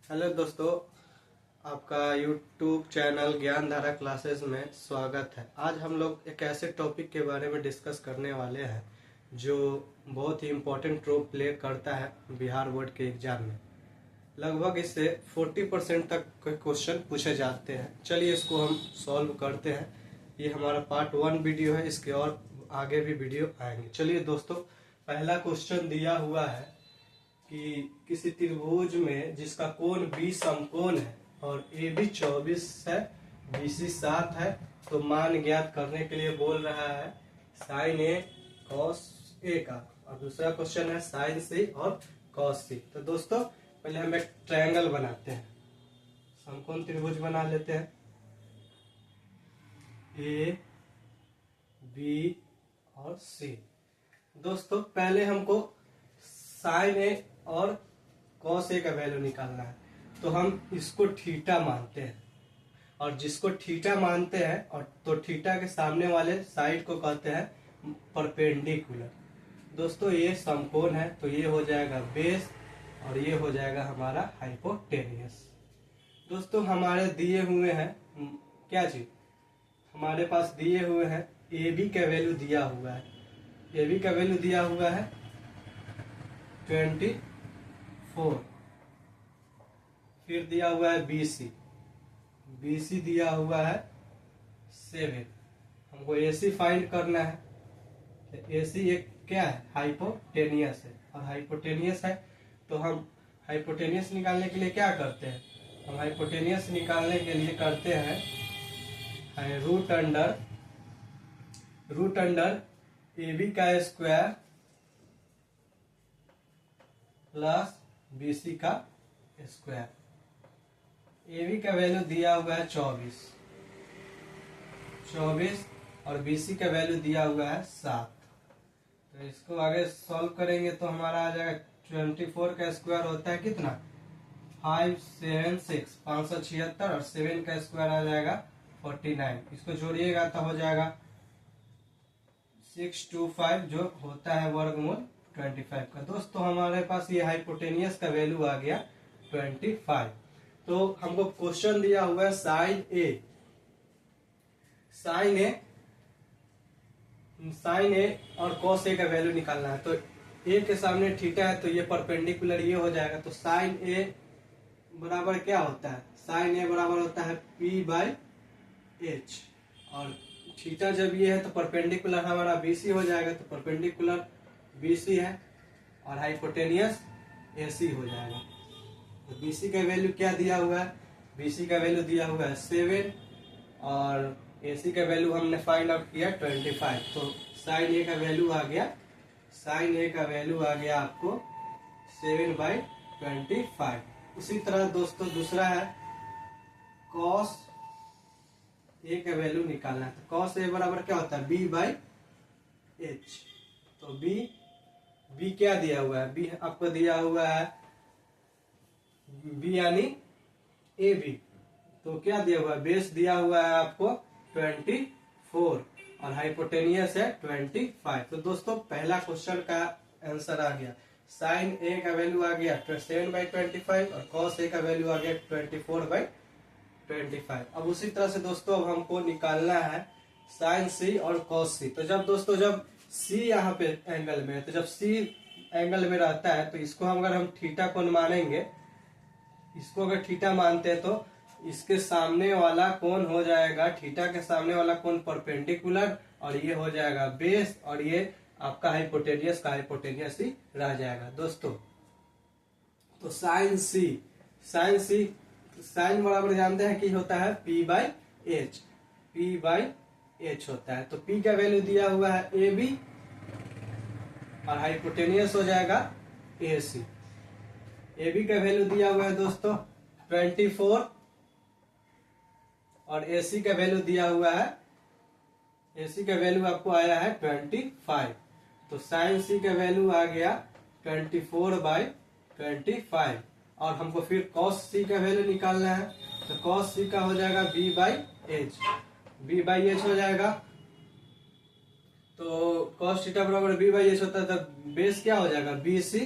Hello दोस्तों, आपका YouTube channel ज्ञान धारा क्लासेस में स्वागत है। आज हम लोग एक ऐसे टॉपिक के बारे में डिस्कस करने वाले हैं जो बहुत ही इम्पोर्टेंट रोल प्ले करता है बिहार बोर्ड के एग्जाम में। लगभग इससे 40% तक के क्वेश्चन पूछे जाते हैं। चलिए इसको हम सॉल्व करते हैं। ये हमारा पार्ट 1 वीडियो है, इसके और आगे भी वीडियो आएंगे। चलिए दोस्तों, पहला क्वेश्चन दिया हुआ है कि किसी त्रिभुज में जिसका कोण बी समकोण है और ए बी 24 है, BC 7 है, तो मान ज्ञात करने के लिए बोल रहा है साइन ए कॉस ए का। और दूसरा क्वेश्चन है साइन सी और कॉस सी। तो दोस्तों पहले हम एक ट्रायंगल बनाते हैं, समकोण त्रिभुज बना लेते हैं। ए बी और सी। दोस्तों पहले हमको साइन ए और कॉस ए का वैल्यू निकालना है, तो हम इसको थीटा मानते हैं। और जिसको थीटा मानते हैं और तो थीटा के सामने वाले साइड को कहते हैं परपेंडिकुलर। दोस्तों ये समकोण है, तो ये हो जाएगा बेस और ये हो जाएगा हमारा हाइपोटेनियस। दोस्तों हमारे दिए हुए हैं क्या चीज, हमारे पास दिए हुए हैं ए बी का वैल्यू दिया हुआ है। ए बी का वैल्यू दिया हुआ है 24, फिर दिया हुआ है BC, BC दिया हुआ है 7। हमको AC फाइंड करना है। तो AC एक क्या है, हाइपोटेनियस है। और हाइपोटेनियस है तो हम हाइपोटेनियस निकालने के लिए क्या करते हैं, हम हाइपोटेनियस निकालने के लिए करते हैं रूट अंडर AB का स्क्वायर प्लस BC का स्क्वायर। AB का वैल्यू दिया हुआ है 24 और BC का वैल्यू दिया हुआ है 7। तो इसको आगे सॉल्व करेंगे तो हमारा आ जाएगा 24 का स्क्वायर होता है कितना, 576 576, और 7 का स्क्वायर आ जाएगा 49। इसको जोड़िएगा तो हो जाएगा 625 जो होता है वर्गमूल 25 का। दोस्तों हमारे पास ये हाइपोटेनियस का वैल्यू आ गया 25। तो हमको क्वेश्चन दिया हुआ है साइन ए और कॉस ए का वैल्यू निकालना है। तो ए के सामने थीटा है तो ये परपेंडिकुलर ये हो जाएगा। तो साइन ए बराबर क्या होता है, साइन ए बराबर होता है P/H। और थीटा जब ये है तो परपेंडिकुलर हमारा BC हो जाएगा। तो परपेंडिकुलर BC है और हाइपोटेनियस AC हो जाएगा। तो BC का वैल्यू क्या दिया हुआ है, BC का वैल्यू दिया हुआ है 7 और AC का वैल्यू हमने फाइंड आउट किया 25। तो साइन ए का वैल्यू आ गया, साइन ए का वैल्यू आ गया आपको 7/25। उसी तरह दोस्तों दूसरा है कॉस ए का वैल्यू निकालना है। तो कॉस ए बराबर क्या होता है B/H। तो बी क्या दिया हुआ है, बी आपको दिया हुआ है बी यानी ए बी। तो क्या दिया हुआ है, बेस दिया हुआ है आपको 24 और हाइपोटेनियस है 25। तो दोस्तों पहला क्वेश्चन का आंसर आ गया, साइन ए का वैल्यू आ गया 7/25 और कॉस ए का वैल्यू आ गया 24/25। अब उसी तरह से दोस्तों अब हमको निकालना है साइन सी और कॉस सी। तो जब सी यहाँ पे एंगल में है, तो जब सी एंगल में रहता है तो इसको अगर हम थीटा कोण मानेंगे, इसको अगर थीटा मानते हैं तो इसके सामने वाला कोण हो जाएगा, थीटा के सामने वाला कोण परपेंडिकुलर और ये हो जाएगा बेस और ये आपका हाइपोटेनियस का हाइपोटेनियस ही रह जाएगा दोस्तों। तो साइन बराबर जानते हैं कि होता है P/H होता है। तो P का वैल्यू दिया हुआ है AB और हाइपोटेनियस हो जाएगा AC। AB का वैल्यू दिया हुआ है दोस्तों 24 और AC का वैल्यू दिया हुआ है, AC का वैल्यू आपको आया है 25। तो साइन सी का वैल्यू आ गया 24/25 और हमको फिर कॉस सी का वैल्यू निकालना है। तो कॉस सी का हो जाएगा B/H हो जाएगा। तो कॉस थीटा बराबर B/H होता है। तो बेस क्या हो जाएगा BC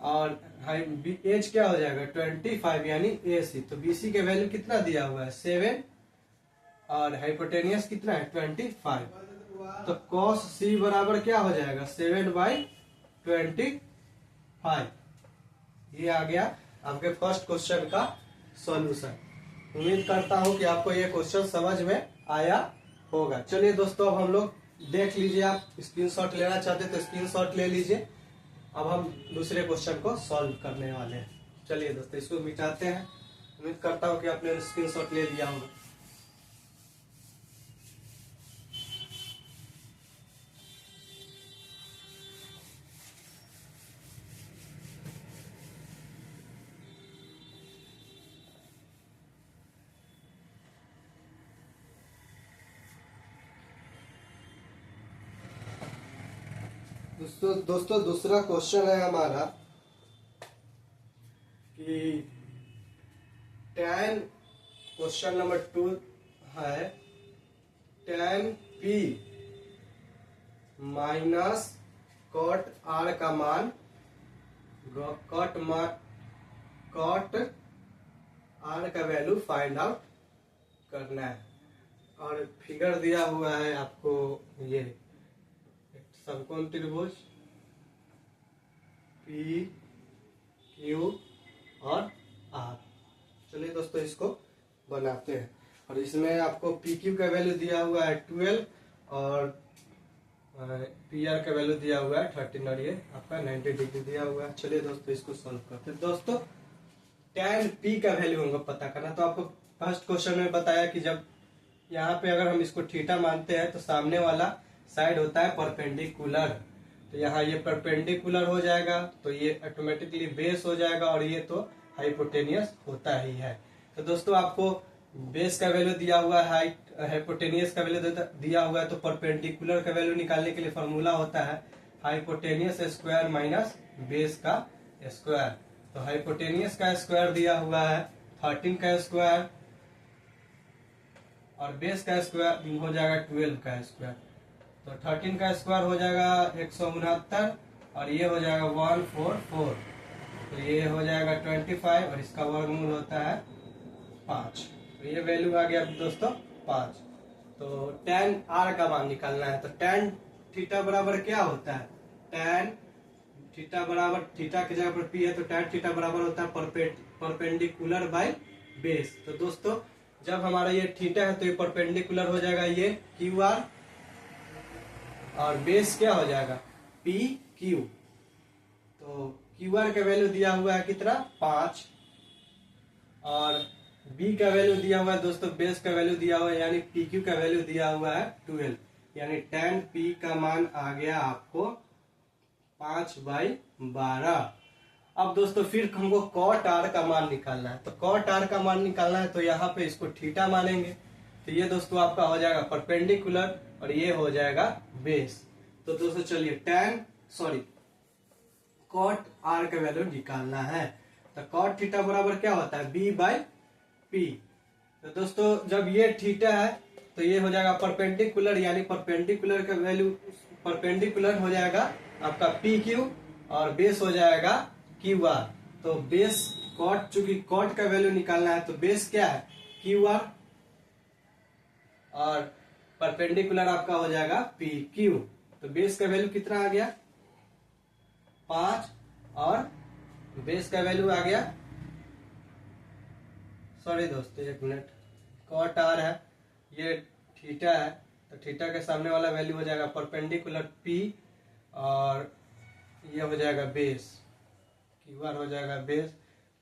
और एज क्या हो जाएगा 25 यानी AC। तो BC के वैल्यू कितना दिया हुआ है 7 और हाइपोटेनियस कितना है 25। तो cos C बराबर क्या हो जाएगा 7/25। ये आ गया आपके फर्स्ट क्वेश्चन का सॉल्यूशन। उम्मीद करता हूं कि आपको ये क्वेश्चन समझ में आया होगा। चलिए दोस्तों, अब हम लोग देख लीजिए, आप स्क्रीनशॉट लेना चाहते तो स्क्रीनशॉट ले लीजिए। अब हम दूसरे क्वेश्चन को सॉल्व करने वाले हैं। चलिए दोस्तों, इसको मिटाते हैं। उम्मीद करता हूं कि आपने स्क्रीनशॉट ले लिया होगा। दोस्तों दूसरा क्वेश्चन है हमारा कि tan, क्वेश्चन नंबर 2 है tan P minus cot R का मान cot R का वैल्यू फाइंड आउट करना है। और फिगर दिया हुआ है आपको, ये समकोण त्रिभुज P Q और R। चलिए दोस्तों, इसको बनाते हैं। और इसमें आपको PQ का वैल्यू दिया हुआ है 12 और PR का वैल्यू दिया हुआ है 13 और ये आपका 90 डिग्री दिया हुआ है। चलिए दोस्तों, इसको सॉल्व करते हैं। दोस्तों tan P का वैल्यू हमको पता करना। तो आपको फर्स्ट क्वेश्चन में बताया कि जब यहाँ पे अगर हम इसको थीटा मानते हैं तो सामने वाला साइड होता है परपेंडिकुलर। तो यहाँ ये परपेंडिकुलर हो जाएगा तो ये ऑटोमेटिकली बेस हो जाएगा और ये तो हाइपोटेनियस होता ही है। तो दोस्तों आपको बेस का वैल्यू दिया हुआ है, हाइट हाइपोटेनियस का वैल्यू दिया हुआ है। तो परपेंडिकुलर का वैल्यू निकालने के लिए फॉर्मूला होता है हाइपोटेनियस स्क्वायर माइनस बेस का स्क्वायर। तो हाइपोटेनियस का स्क्वायर दिया हुआ है 13 का स्क्वायर और बेस का स्क्वायर हो जाएगा 12 का स्क्वायर। तो 13 का स्क्वायर हो जाएगा 169 और ये हो जाएगा 144। तो ये हो जाएगा 25 और इसका वर्गमूल होता है 5। तो ये वैल्यू आ गया दोस्तों 5। तो tan R का मान निकालना है। तो tan थीटा बराबर क्या होता है, tan थीटा बराबर, थीटा की जगह पर P है तो tan थीटा बराबर होता है परपेंडिकुलर बाय बेस। तो दोस्तों जब हमारा ये थीटा है तो ये परपेंडिकुलर हो जाएगा ये QR और बेस क्या हो जाएगा PQ। तो QR का वैल्यू दिया हुआ है कितना 5 और B का वैल्यू दिया हुआ है दोस्तों, बेस का वैल्यू दिया हुआ है यानी PQ का वैल्यू दिया हुआ है 12। यानी tan P का मान आ गया आपको 5/12। अब दोस्तों फिर हमको cot R का मान निकालना है। तो cot R का मान निकालना है तो यहाँ पे इसको थीटा मानेंगे। तो ये दोस्तों आपका हो जाएगा परपेंडिकुलर और ये हो जाएगा बेस। तो दोस्तों चलिए cot R का वैल्यू निकालना है। तो cot थीटा बराबर क्या होता है B/P। तो दोस्तों जब ये थीटा है तो ये हो जाएगा परपेंडिकुलर, यानी परपेंडिकुलर का वैल्यू परपेंडिकुलर हो जाएगा आपका PQ और बेस हो जाएगा QR। तो बेस cot, चूंकि cot का वैल्यू निकालना है तो बेस क्या है QR और परपेंडिकुलर आपका हो जाएगा PQ। तो बेस का वैल्यू कितना आ गया 5 और बेस का वैल्यू आ गया, सॉरी दोस्तों एक मिनट, cot R है, ये थीटा है तो थीटा के सामने वाला वैल्यू हो जाएगा परपेंडिकुलर P और ये हो जाएगा बेस, QR हो जाएगा बेस।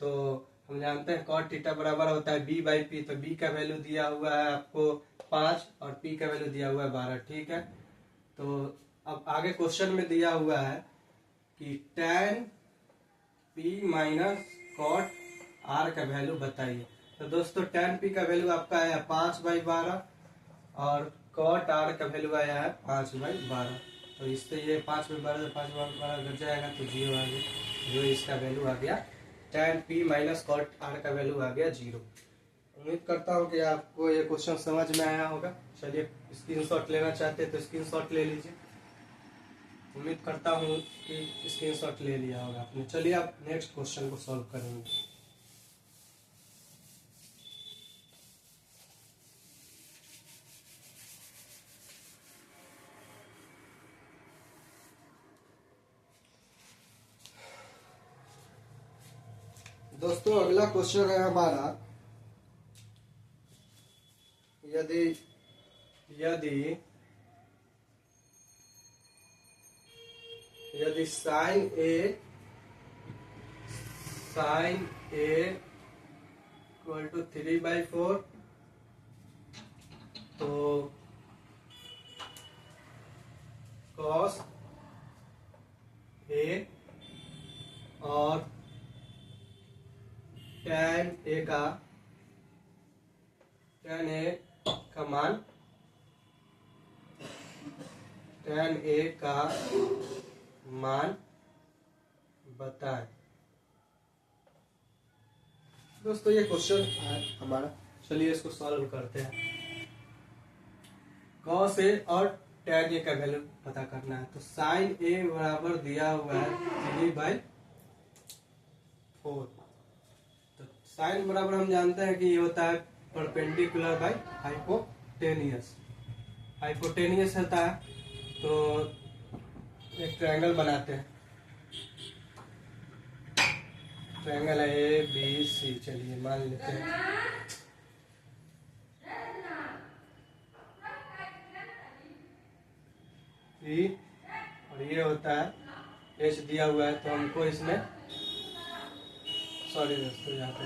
तो हम जानते हैं cot थीटा बराबर होता है B/P। तो B का वैल्यू दिया हुआ है आपको 5 और P का वैल्यू दिया हुआ है 12। ठीक है, तो अब आगे क्वेश्चन में दिया हुआ है कि tan P minus cot R का वैल्यू बताइए। तो दोस्तों tan P का वैल्यू आपका आया 5/12 और cot R का वैल्यू आया है 5/12। तो इससे ये 5/12 से 5/12 घट जाएगा तो 0 आ गया, जो इसका वैल्यू आ गया tan P minus cot R का वैल्यू आ गया 0। उम्मीद करता हूँ कि आपको ये क्वेश्चन समझ में आया होगा। चलिए स्क्रीनशॉट लेना चाहते हैं तो स्क्रीनशॉट ले लीजिए। उम्मीद करता हूँ कि स्क्रीनशॉट ले लिया होगा आपने। चलिए आप नेक्स्ट क्वेश्चन को सॉल्व करेंगे। दोस्तों अगला क्वेश्चन है हमारा, यदि यदि यदि साइन ए इक्वल टू 3/4 तो कॉस ए और tan ए का मान बताएं। दोस्तों ये क्वेश्चन है हमारा, चलिए इसको सॉल्व करते हैं। कॉस ए और tan ए का वैल्यू पता करना है। तो साइन ए बराबर दिया हुआ है 3/4। तो साइन बराबर हम जानते हैं कि ये होता है परपेंडिकुलर बाई हाइपोटेनियस। हाइपोटेनियस होता है तो एक ट्रायंगल बनाते हैं। ट्रायंगल है ABC, चलिए मान लेते हैं। ई और ये होता है H दिया हुआ है, तो हमको इसमें सॉरी दोस्तों यहाँ पे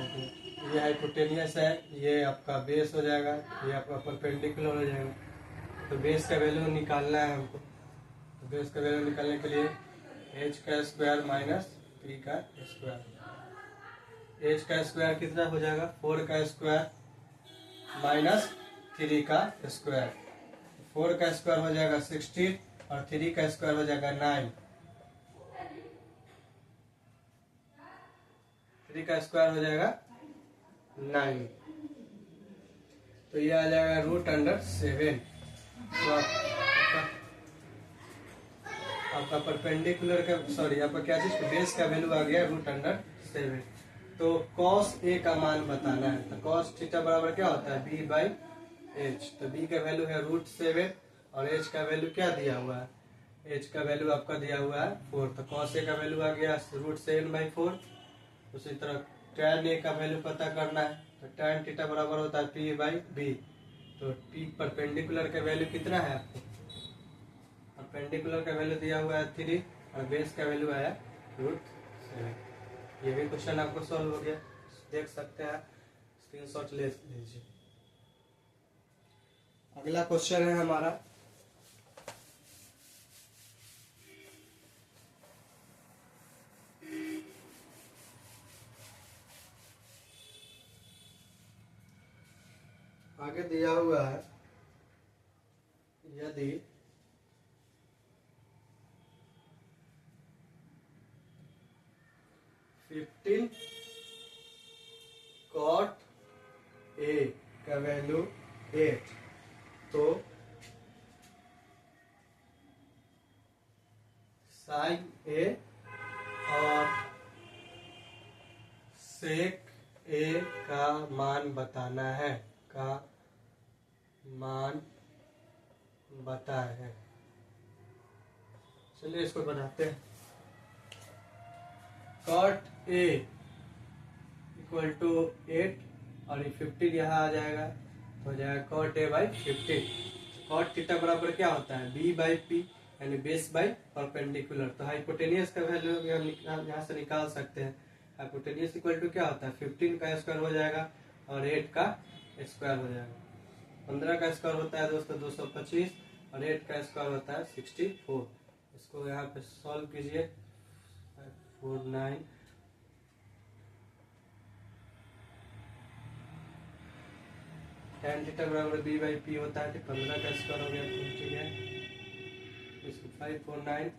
ये हाइपोटेनियस है, ये आपका बेस हो जाएगा, ये आपका परपेंडिकुलर हो जाएगा। तो बेस का वैल्यू निकालना है हमको। तो बेस का वैल्यू निकालने के लिए h का स्क्वायर माइनस 3 का स्क्वायर। h का स्क्वायर कितना हो जाएगा? 4 का स्क्वायर माइनस 3 का स्क्वायर। 4 का स्क्वायर हो जाएगा 16 और 3 का स्क्वायर हो जाएगा 9। 3 का स्क्वायर हो जाएगा 9, तो ये आ जाएगा √7। तो आपका परपेंडिकुलर का सॉरी आपका क्या चीज बेस का वैल्यू आ गया √7। तो cos a का मान बताना है। तो cos थीटा बराबर क्या होता है? b/h। तो b का वैल्यू है √7 और h का वैल्यू क्या दिया हुआ है? h का वैल्यू आपका दिया हुआ है 4। तो cos a का वैल्यू आ गया √7/4। उसी तरह tan a का वैल्यू पता करना है। तो tan थीटा बराबर होता है p/b। तो p परपेंडिकुलर का वैल्यू कितना है आपको? परपेंडिकुलर का वैल्यू दिया हुआ है 3 और बेस का वैल्यू आया √7। ये भी क्वेश्चन आपको सॉल्व हो गया, देख सकते हैं, स्क्रीनशॉट ले लीजिए। अगला क्वेश्चन है हमारा, आगे दिया हुआ है यदि cot a का वैल्यू 8 तो sin a और sec a का मान बताना है। चलिए इसको बनाते हैं। cot a इक्वल टू 8 और ये 15 यहाँ आ जाएगा, तो हो जाएगा cot a/15। cot थीटा बराबर क्या होता है? b/p यानी बेस बाई परपेंडिकुलर। तो हाइपोटेनियस का वैल्यू हम यहाँ से निकाल सकते हैं। हाइपोटेनियस इक्वल टू क्या होता है? 15 का स्क्वायर हो जाएगा और 8 का स्क्वायर हो जाएगा। 15 का स्क्वायर होता है दोस्तों 225 और 8 का स्क्वायर होता है 64। इसको यहाँ पे सॉल्व कीजिए। 49 tan थीटा बराबर b/p होता है। 15 का स्क्वायर हो गया, ठीक है। इसको 549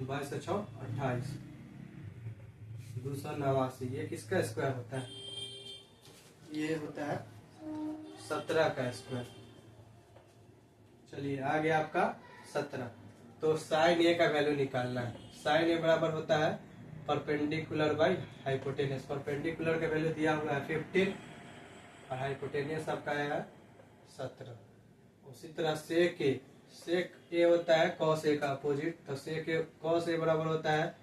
22 से 6 28 289। ये किसका स्क्वायर होता है? ये होता है 17 का स्क्वायर। चलिए आ गया आपका 17। तो साइन ए का वैल्यू निकालना है। साइन ए बराबर होता है परपेंडिकुलर बाई हाइपोटेनियस। परपेंडिकुलर का वैल्यू दिया हुआ है 15 और हाइपोटेनियस आपका है 17। उसी तरह सेक ए होता है कॉस ए का अपोजिट। तो सेक ए कॉस ए बराबर होता है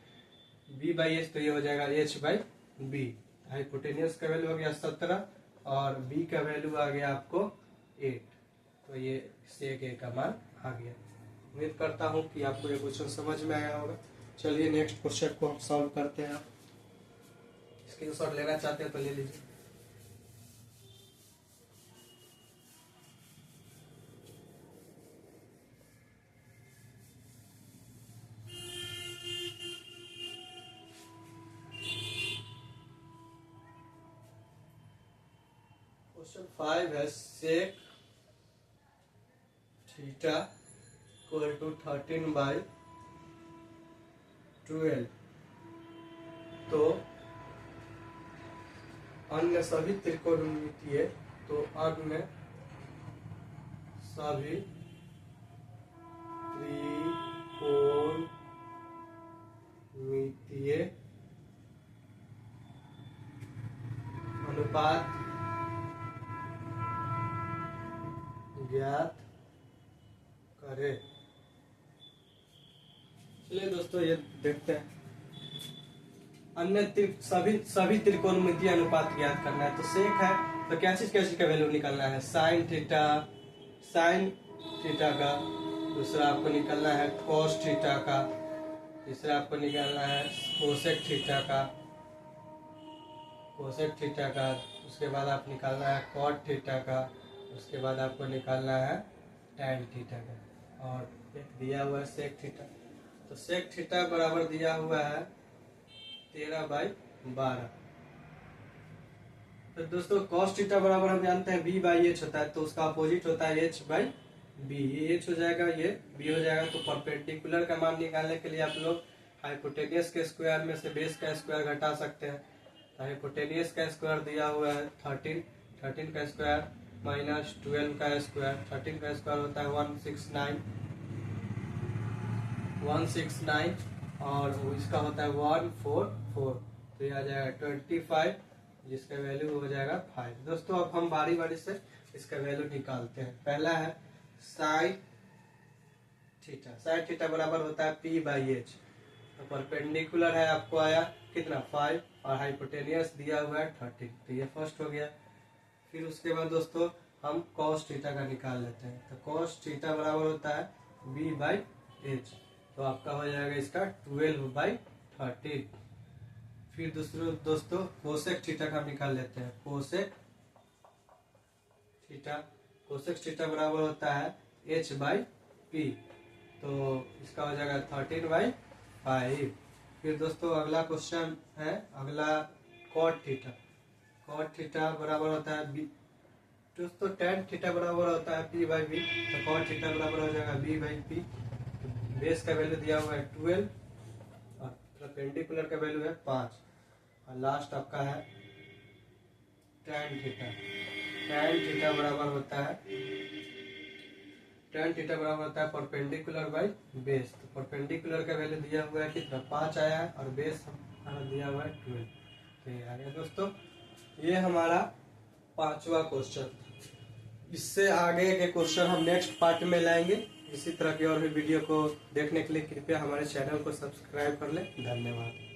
बी बाई एच, तो ये हो जाएगा एच बाई बी। हाइपोटेनियस का वैल्यू हो गया 17 और बी का वैल्यू आ गया आपको 8। तो ये सेक ए का मान आ गया। उम्मीद करता हूँ कि आपको ये क्वेश्चन समझ में आया होगा। चलिए नेक्स्ट क्वेश्चन को हम सॉल्व करते हैं। स्क्रीनशॉट लेना चाहते हैं तो ले लीजिए। क्वेश्चन 5 है सेक थीटा इक्वल टू 13/12। तो अन्य सभी त्रिकोणमितीय अनुपात ज्ञात करें। चलिए दोस्तों ये देखते हैं। सभी त्रिकोणमितीय अनुपात ज्ञात करना है। तो सेक है तो क्या चीज का वैल्यू निकालना है? साइन थीटा का। दूसरा आपको निकालना है कॉस थीटा का। तीसरा आपको निकालना है कोसेक थीटा का। उसके बाद आप निकालना है कॉट थीटा का। उसके बाद आपको निकालना है टैन थीटा का। और एक दिया हुआ है सेक थीटा। तो सेक थीटा बराबर दिया हुआ है 13/12। तो दोस्तों कॉस थीटा बराबर हम जानते हैं बी बाई एच होता है। तो उसका अपोजिट होता है एच बाई बी। ये एच हो जाएगा, ये बी हो जाएगा। तो परपेंडिकुलर का मान निकालने के लिए आप लोग हाइपोटेनियस के स्क्वायर में से बेस का स्क्वायर घटा सकते हैं। तो हाइपोटेनियस का स्क्वायर दिया हुआ है 13 का स्क्वायर माइनस 12 का स्क्वायर। 13 का स्क्वायर होता है 169 और इसका होता है 144। तो ये आ जाएगा 25 जिसका वैल्यू हो जाएगा 5। दोस्तों अब हम बारी बारी से इसका वैल्यू निकालते हैं। पहला है साइन थीटा बराबर होता है पी बाई एच। तो परपेंडिकुलर है आपको आया कितना 5 और हाइपोटेनियस दिया हुआ है 13। तो ये फर्स्ट हो गया। फिर उसके बाद दोस्तों हम कॉस थीटा का निकाल लेते हैं। तो कॉस थीटा बराबर होता है बी बाई एच। तो आपका हो जाएगा इसका 12/13। फिर दोस्तों कोसेक थीटा का निकाल लेते हैं। कोसेक थीटा बराबर होता है एच बाई पी। तो इसका हो जाएगा 13/5। फिर दोस्तों अगला क्वेश्चन है कॉट थीटा बराबर होता है बी। दोस्तों टैन थीटा बराबर होता है पी बाई बी। तो कॉट थीटा बराबर हो जाएगा बी बाई पी। बेस का वैल्यू दिया हुआ है 12 और परपेंडिकुलर का वैल्यू है 5 और लास्ट आपका है टैन थीटा बराबर होता है परपेंडिकुलर बाई बेस। तो परपेंडिकुलर का वैल्यू दिया हुआ है कितना 5 आया है और बेस हमारा दिया हुआ है 12। तो ये आ गया दोस्तों, ये हमारा 5वां क्वेश्चन। इससे आगे के क्वेश्चन हम नेक्स्ट पार्ट में लाएंगे। इसी तरह की और भी वीडियो को देखने के लिए कृपया हमारे चैनल को सब्सक्राइब कर लें। धन्यवाद।